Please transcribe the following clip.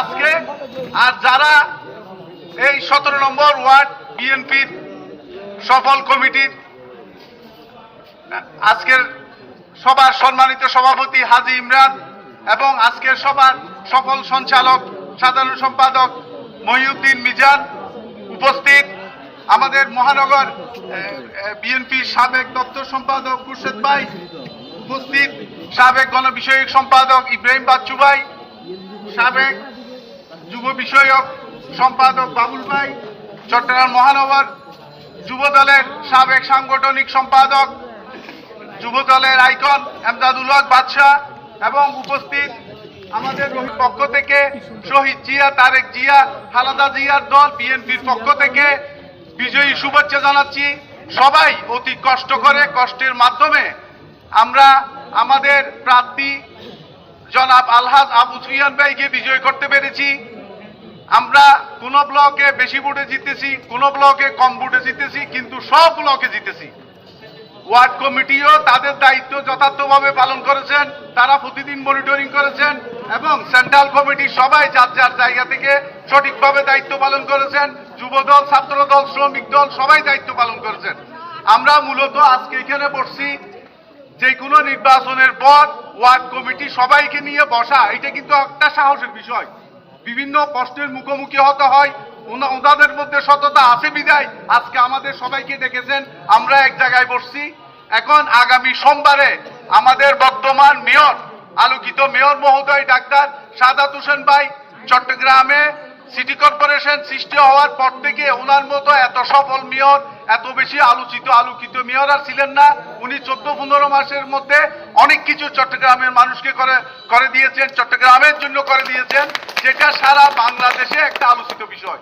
আজকে। আর যারা এই 17 নম্বর ওয়ার্ড বিএনপির সফল কমিটির আজকের সবার সম্মানিত সভাপতি হাজী ইমরান এবং আজকের সবার সকল সঞ্চালক সাধারণ সম্পাদক মহিউদ্দিন মিজান উপস্থিত, আমাদের মহানগর বিএনপির সাবেক দপ্তর সম্পাদক খুরশেদ ভাই উপস্থিত, সাবেক গণবিষয়ক সম্পাদক ইব্রাহিম বাচ্চু ভাই, সাবেক যুব বিষয়ক সম্পাদক বাবুল ভাই, চট্টগ্রাম মহানগর যুব দলের সাবেক সাংগঠনিক সম্পাদক যুব দলের আইকন এমদাদুল হক বাদশাহ এবং উপস্থিত আমাদের পক্ষ থেকে শহীদ জিয়া, তারেক জিয়া, খালেদা জিয়ার দল বিএনপির পক্ষ থেকে বিজয়ী শুভেচ্ছা জানাচ্ছি। সবাই অতি কষ্ট করে, কষ্টের মাধ্যমে আমরা আমাদের প্রার্থী জনাব আলহাজ আবু সুফিয়ান ভাইকে বিজয় করতে পেরেছি। আমরা কোন ব্লকে বেশি ভোটে জিতেছি, কোন ব্লকে কম ভোটে জিতেছি, কিন্তু সব ব্লকে জিতেছি। ওয়ার্ড কমিটিও তাদের দায়িত্ব যথার্থভাবে পালন করেছেন, তারা প্রতিদিন মনিটরিং করেছেন এবং সেন্ট্রাল কমিটি সবাই যার যার জায়গা থেকে সঠিকভাবে দায়িত্ব পালন করেছেন। যুবদল, ছাত্রদল, শ্রমিক দল সবাই দায়িত্ব পালন করেছেন। আমরা মূলত আজকে এখানে বসছি যে কোনো নির্বাচনের পর ওয়ার্ড কমিটি সবাইকে নিয়ে বসা, এটা কিন্তু একটা সাহসের বিষয়। বিভিন্ন প্রশ্নের মুখোমুখি হতে হয়, ওনাদের মধ্যে সততা আছে বিদায় আজকে আমাদের সবাইকে ডেকেছেন, আমরা এক জায়গায় বসছি। এখন আগামী সোমবারে আমাদের বর্তমান মেয়র, আলোকিত মেয়র মহোদয় ডাক্তার সাদাত হোসেন ভাই চট্টগ্রামে সিটি কর্পোরেশন সৃষ্টি হওয়ার পর থেকে ওনার মতো এত সফল মেয়র, এত বেশি আলোকিত মেয়র আর ছিলেন না। উনি 14-15 মাসের মধ্যে অনেক কিছু চট্টগ্রামের মানুষকে করে দিয়েছেন, চট্টগ্রামের জন্য করে দিয়েছেন, যেটা সারা বাংলাদেশে একটা আলোচিত বিষয়।